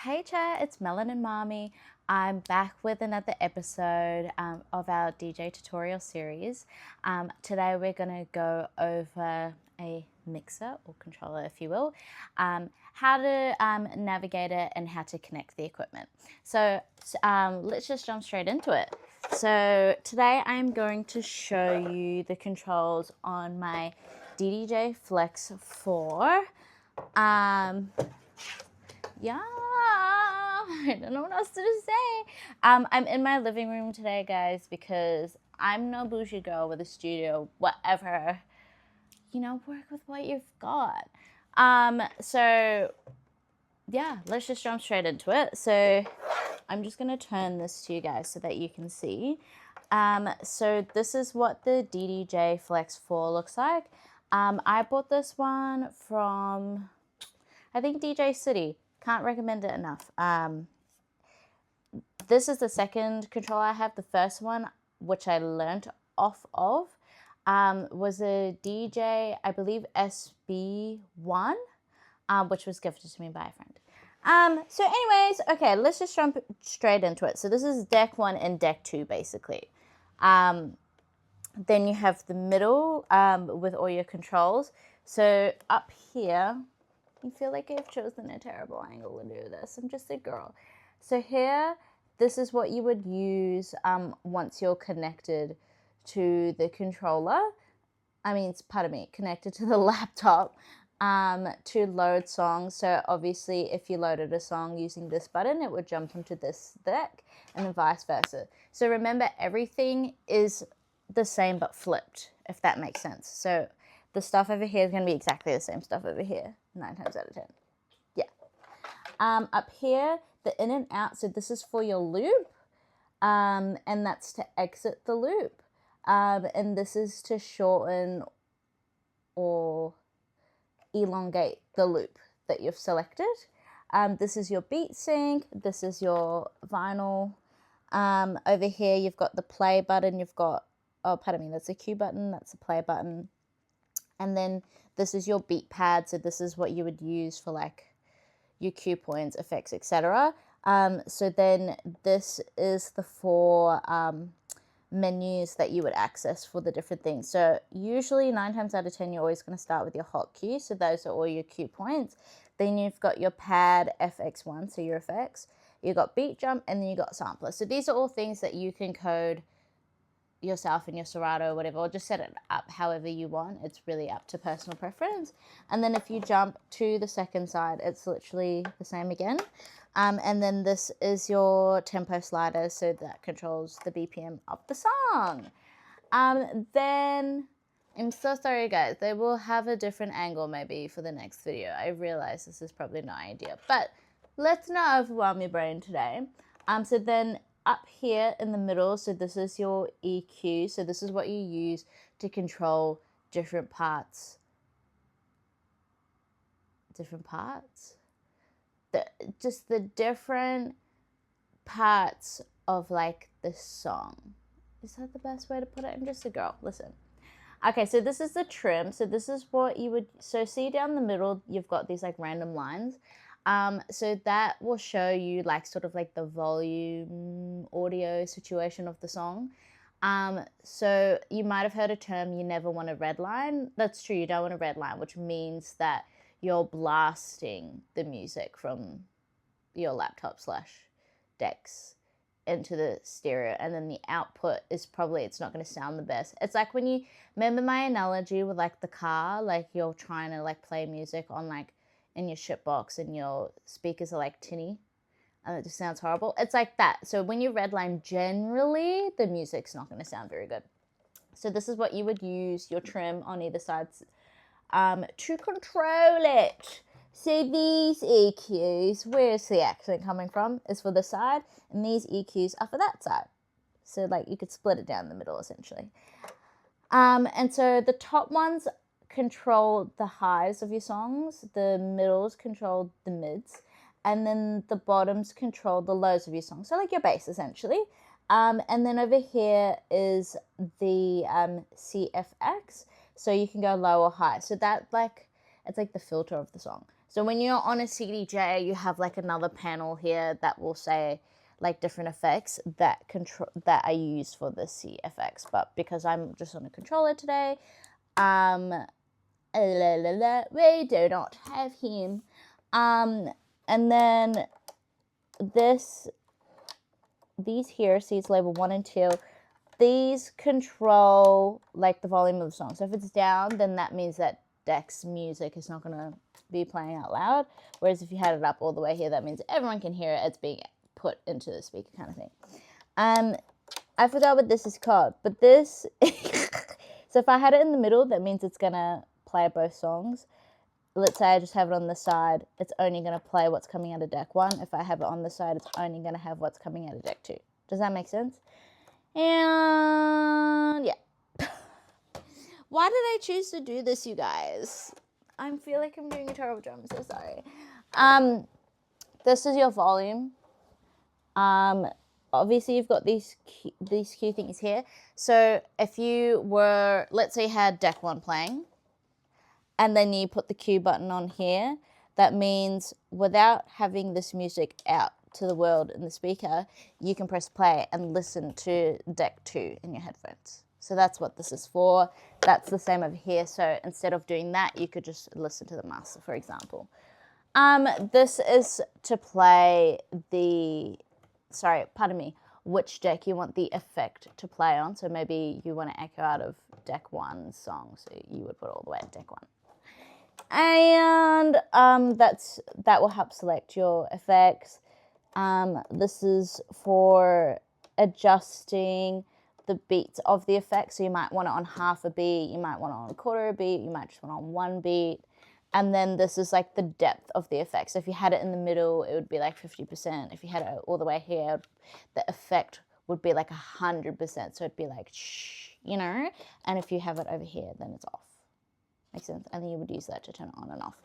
Hey chat, it's Melanin Mami. I'm back with another episode of our DJ tutorial series. Today we're going to go over a mixer or controller, if you will, how to navigate it and how to connect the equipment. So let's just jump straight into it. So today I'm going to show you the controls on my DDJ Flex 4. Yeah, I don't know what else to say. I'm in my living room today, guys, because I'm no bougie girl with a studio, whatever. You know, work with what you've got. So yeah, let's just jump straight into it. So I'm just gonna turn this to you guys so that you can see. So this is what the DDJ Flex 4 looks like. I bought this one from, I think, DJ City. Can't recommend it enough. This is the second controller I have. The first one, which I learned off of, was a DJ, I believe, SB1, which was gifted to me by a friend. So anyways, okay, let's just jump straight into it. So this is deck 1 and deck 2, basically. Then you have the middle with all your controls. So up here, I feel like I've chosen a terrible angle to do this. I'm just a girl. So here, this is what you would use once you're connected to the controller. Connected to the laptop to load songs. So obviously, if you loaded a song using this button, it would jump into this deck, and then vice versa. So remember, everything is the same but flipped, if that makes sense. So the stuff over here is going to be exactly the same stuff over here, 9 times out of 10. Yeah. Up here, the in and out, so this is for your loop, and that's to exit the loop. And this is to shorten or elongate the loop that you've selected. This is your beat sync. This is your vinyl. Over here, you've got the play button. You've got, that's a cue button. That's a play button. And then this is your beat pad. So this is what you would use for like your cue points, effects, etc. So then this is the 4 menus that you would access for the different things. So usually 9 times out of 10, you're always going to start with your hot cue. So those are all your cue points. Then you've got your pad FX1, so your effects. You've got beat jump, and then you got sampler. So these are all things that you can code yourself in your Serato or whatever, or just set it up however you want. It's really up to personal preference. And then if you jump to the second side, it's literally the same again. And then this is your tempo slider, so that controls the BPM of the song. Then, I'm so sorry guys, they will have a different angle maybe for the next video. I realize this is probably not ideal, but let's not overwhelm your brain today. So then up here in the middle, so this is your EQ. So this is what you use to control different parts. Just the different parts of like the song. Is that the best way to put it? I'm just a girl. Listen. Okay, so this is the trim. So this is what you would, so see down the middle, you've got these like random lines. So that will show you like sort of like the volume audio situation of the song. So you might have heard a term, you never want a red line. That's true, you don't want a red line, which means that you're blasting the music from your laptop / decks into the stereo, and then the output is probably, it's not going to sound the best. It's like when you remember my analogy with like the car, like you're trying to like play music on like in your shitbox and your speakers are like tinny and it just sounds horrible. It's like that. So when you redline, generally the music's not going to sound very good. So this is what you would use your trim on either side to control it. So these EQs, where's the accent coming from, is for this side, and these EQs are for that side. So like you could split it down the middle essentially. And so the top ones control the highs of your songs, the middles control the mids, and then the bottoms control the lows of your songs. So like your bass essentially. And then over here is the CFX, so you can go low or high. So that like, it's like the filter of the song. So when you're on a CDJ, you have like another panel here that will say like different effects that are used for the C effects. But because I'm just on a controller today, we do not have him. And then these here, seeds label 1 and 2, these control like the volume of the song. So if it's down, then that means that deck's music is not going to be playing out loud. Whereas if you had it up all the way here, that means everyone can hear it. It's being put into the speaker kind of thing. I forgot what this is called, but this, so if I had it in the middle, that means it's going to play both songs. Let's say I just have it on the side, it's only going to play what's coming out of deck 1. If I have it on the side, it's only going to have what's coming out of deck 2. Does that make sense? And yeah. Why did I choose to do this, you guys? I feel like I'm doing a terrible job. I'm so sorry. This is your volume. Obviously you've got these cue things here. So if you were, let's say you had deck 1 playing, and then you put the cue button on here, that means without having this music out to the world in the speaker, you can press play and listen to deck 2 in your headphones. So that's what this is for. That's the same over here. So instead of doing that, you could just listen to the master, for example. This is to play which deck you want the effect to play on. So maybe you want to echo out of deck 1's song, so you would put it all the way at deck 1. And that will help select your effects. This is for adjusting the beats of the effect. So you might want it on half a beat, you might want it on a quarter of a beat, you might just want it on 1 beat. And then this is like the depth of the effect. So if you had it in the middle, it would be like 50%. If you had it all the way here, the effect would be like 100%. So it'd be like shh, you know? And if you have it over here, then it's off. Makes sense? And then you would use that to turn it on and off.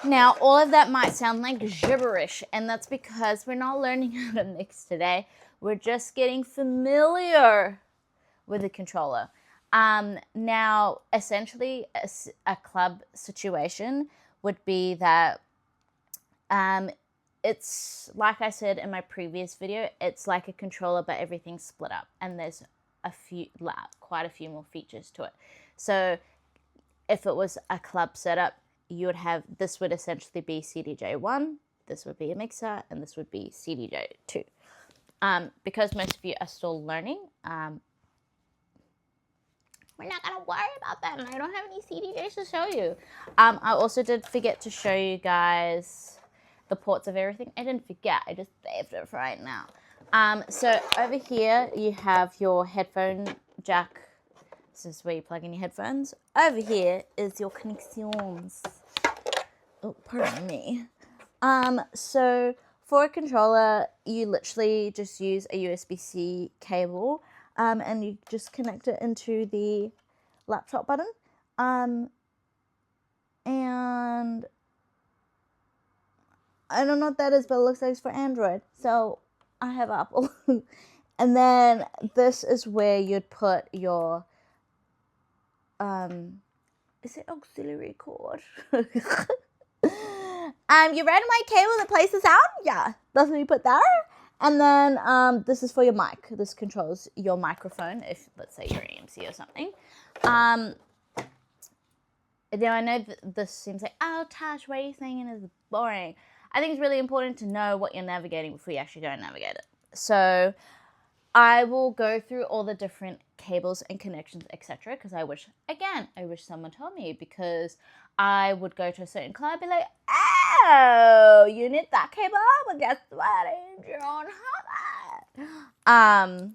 Now, all of that might sound like gibberish, and that's because we're not learning how to mix today. We're just getting familiar with the controller. Now, essentially, a club situation would be that it's, like I said in my previous video, it's like a controller, but everything's split up, and there's quite a few more features to it. So if it was a club setup, you would have, this would essentially be CDJ1, this would be a mixer, and this would be CDJ2. Because most of you are still learning, we're not going to worry about that, and I don't have any CDJs to show you. I also did forget to show you guys the ports of everything. I didn't forget, I just saved it for right now. So over here, you have your headphone jack. This is where you plug in your headphones. Over here is your connections. Oh, pardon me. So for a controller, you literally just use a USB-C cable, and you just connect it into the laptop button. And I don't know what that is, but it looks like it's for Android. So I have Apple. And then this is where you'd put your is it auxiliary cord? You read my cable that plays the sound? Yeah, that's what you put there. And then this is for your mic. This controls your microphone if, let's say, you're an MC or something. Now I know this seems like, oh, Tash, what are you saying is boring. I think it's really important to know what you're navigating before you actually go and navigate it. So I will go through all the different cables and connections, etc. Because I wish someone told me, because I would go to a certain club and be like, oh, you need that cable? Well, guess what? You don't have that.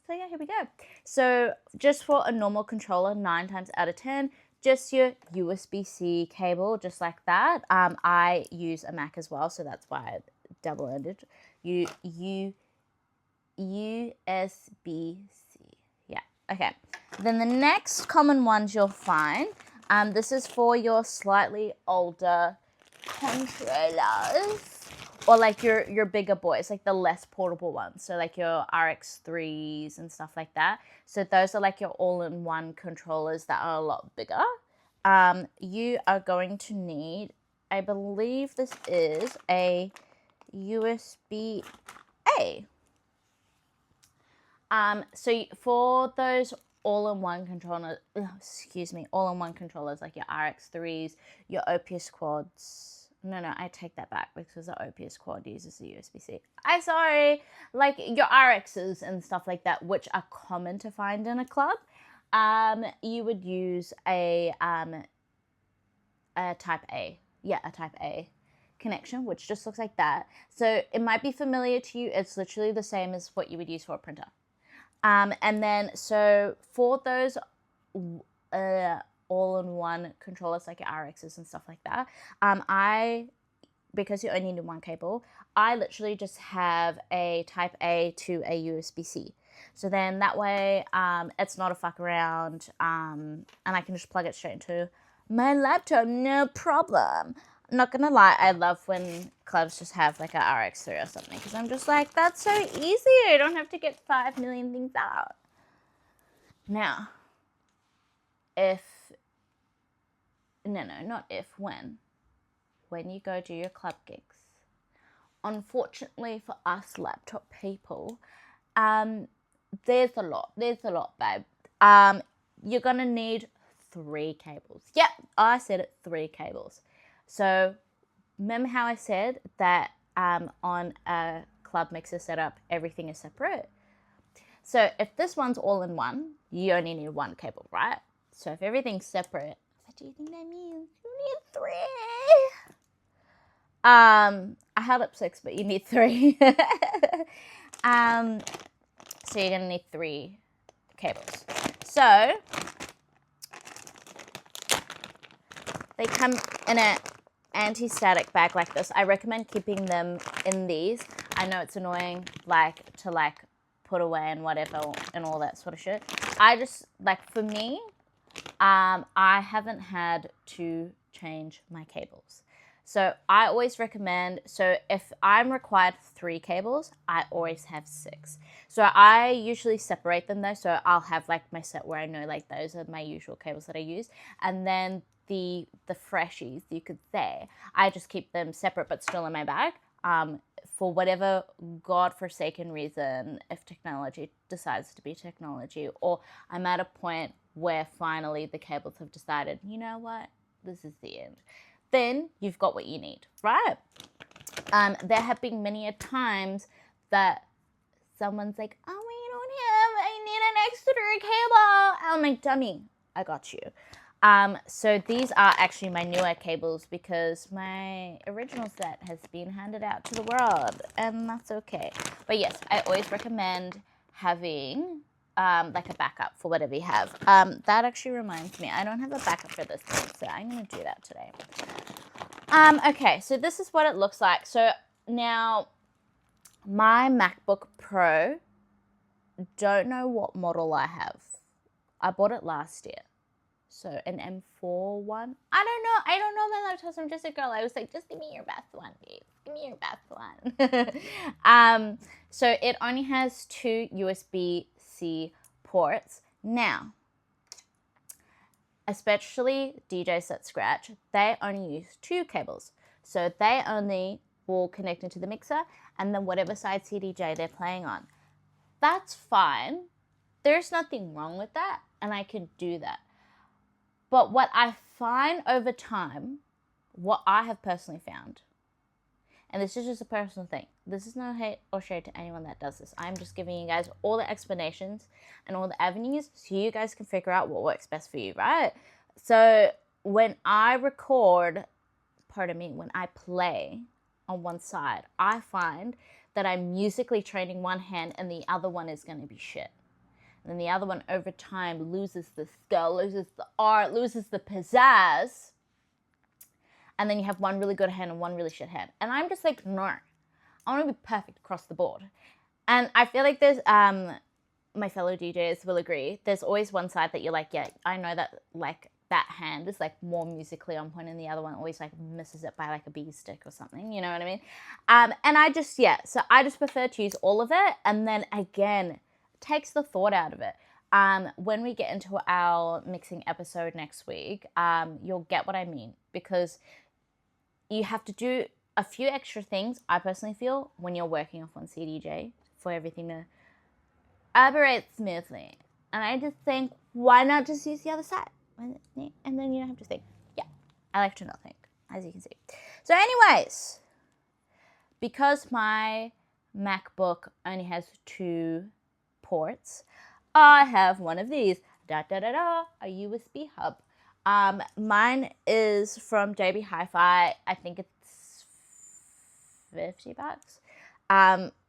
So yeah, here we go. So just for a normal controller, 9 times out of 10, just your USB-C cable, just like that. I use a Mac as well, so that's why I double-ended. USB-C. Yeah, okay. Then the next common ones you'll find, this is for your slightly older controllers, or like your bigger boys, like the less portable ones. So like your RX3s and stuff like that. So those are like your all-in-one controllers that are a lot bigger. You are going to need I believe this is a USB-A. So for those all-in-one controllers, all-in-one controllers like your RX3s, your OPS quads. No, I take that back because the OPS quad uses the USB-C. Sorry, like your RXs and stuff like that, which are common to find in a club. You would use a Type A. Yeah, a Type A connection, which just looks like that. So it might be familiar to you. It's literally the same as what you would use for a printer. And then, so for those all-in-one controllers like your RXs and stuff like that, because you only need one cable, I literally just have a Type A to a USB-C. So then that way, it's not a fuck around, and I can just plug it straight into my laptop, no problem. Not gonna lie, I love when clubs just have like a RX3 or something, because I'm just like, that's so easy. I don't have to get 5 million things out. Now, when you go do your club gigs, unfortunately for us laptop people, there's a lot, babe. You're gonna need 3 cables. Yep, I said it, 3 cables. So remember how I said that on a club mixer setup, everything is separate? So if this one's all in one, you only need 1 cable, right? So if everything's separate, what do you think that means? You need 3. I held up 6, but you need 3. So you're gonna need 3 cables. So they come in an anti-static bag like this. I recommend keeping them in these. I know it's annoying, like, to, like, put away and whatever and all that sort of shit. I just, like, for me, I haven't had to change my cables. So I always recommend, so if I'm required 3 cables, I always have 6. So I usually separate them though. So I'll have like my set where I know like those are my usual cables that I use. And then the freshies, you could say, I just keep them separate but still in my bag. For whatever godforsaken reason, if technology decides to be technology, or I'm at a point where finally the cables have decided, you know what, this is the end, then you've got what you need, right? There have been many a times that someone's like, oh, I need an extra cable. I'm like, dummy, I got you. So these are actually my newer cables because my original set has been handed out to the world, and that's okay. But yes, I always recommend having like a backup for whatever you have. That actually reminds me, I don't have a backup for this thing, so I'm going to do that today. Okay, so this is what it looks like. So now my MacBook Pro, don't know what model I have. I bought it last year. So an M4 one. I don't know my laptops. I'm just a girl. I was like, just give me your best one, please. Give me your best one. So it only has 2 USB-C ports. Now, especially DJs that scratch, they only use 2 cables. So they only will connect into the mixer and then whatever side CDJ they're playing on. That's fine. There's nothing wrong with that, and I can do that. But what I find over time, what I have personally found, and this is just a personal thing, this is no hate or shade to anyone that does this. I'm just giving you guys all the explanations and all the avenues so you guys can figure out what works best for you, right? So when I record, when I play on one side, I find that I'm musically training one hand and the other one is going to be shit. And then the other one over time loses the skill, loses the art, loses the pizzazz. And then you have one really good hand and one really shit hand. And I'm just like, no, I want to be perfect across the board. And I feel like there's, my fellow DJs will agree, there's always one side that you're like, yeah, I know that like that hand is like more musically on point and the other one always like misses it by like a bee stick or something, you know what I mean? And I just, so I just prefer to use all of it. And then again, takes the thought out of it. When we get into our mixing episode next week, you'll get what I mean, because you have to do a few extra things, I personally feel, when you're working off on CDJ for everything to operate smoothly. And I just think, why not just use the other side? And then you don't have to think. Yeah, I like to not think, as you can see. So anyways, because my MacBook only has 2 ports, I have one of these, a USB hub. Mine is from JB Hi-Fi. I think it's $50.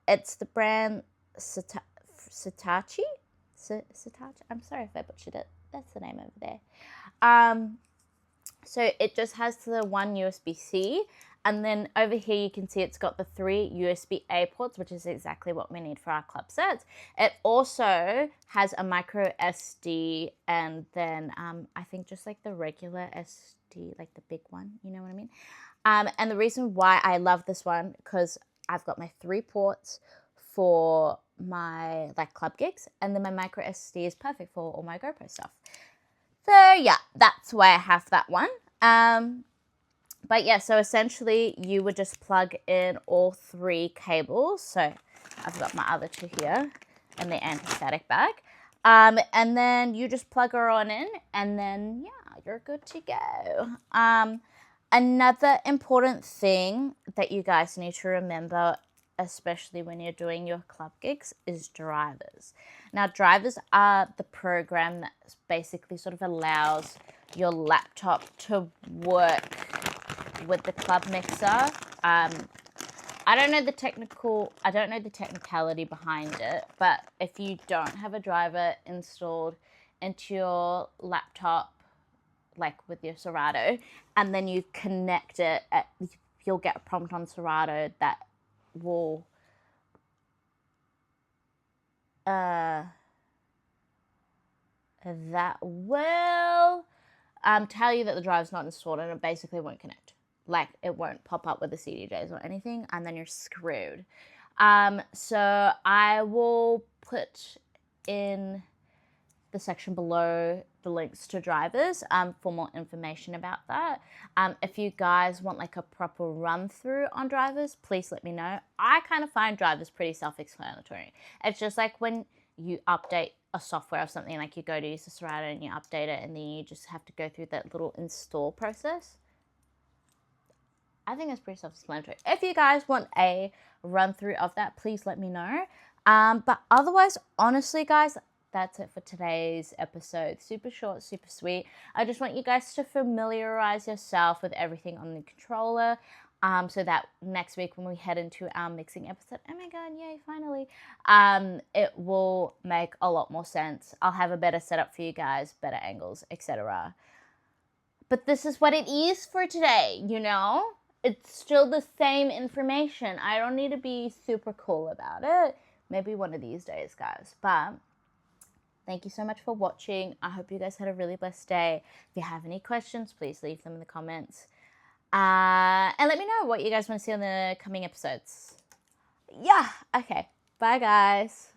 It's the brand Satachi. I'm sorry if I butchered it. That's the name over there. So it just has the one USB-C, and then over here you can see it's got the 3 USB-A ports, which is exactly what we need for our club sets. It also has a micro SD, and then I think just like the regular SD, like the big one, you know what I mean? And the reason why I love this one, because I've got my 3 ports for my like club gigs, and then my micro SD is perfect for all my GoPro stuff. So yeah, that's why I have that one. But yeah, so essentially you would just plug in all 3 cables. So I've got my other 2 here and the anti-static bag. And then you just plug her on in, and then yeah, you're good to go. Another important thing that you guys need to remember, especially when you're doing your club gigs, is drivers. Now, drivers are the program that basically sort of allows your laptop to work with the club mixer. I don't know the technicality behind it, but if you don't have a driver installed into your laptop, like with your Serato, and then you connect it, you'll get a prompt on Serato that will tell you that the drive's not installed, and it basically won't connect. Like, it won't pop up with the CDJs or anything, and then you're screwed. So I will put in the section below the links to drivers for more information about that. If you guys want like a proper run through on drivers, please let me know. I kind of find drivers pretty self-explanatory. It's just like when you update a software or something, like you go to use the Serato and you update it, and then you just have to go through that little install process. I think it's pretty self-explanatory. If you guys want a run through of that, please let me know. But otherwise, honestly, guys, that's it for today's episode. Super short, super sweet. I just want you guys to familiarize yourself with everything on the controller, so that next week when we head into our mixing episode, oh my god, yay, finally, it will make a lot more sense. I'll have a better setup for you guys, better angles, etc. But this is what it is for today, you know? It's still the same information. I don't need to be super cool about it. Maybe one of these days, guys. But thank you so much for watching. I hope you guys had a really blessed day. If you have any questions, please leave them in the comments. And let me know what you guys want to see on the coming episodes. Yeah, okay. Bye, guys.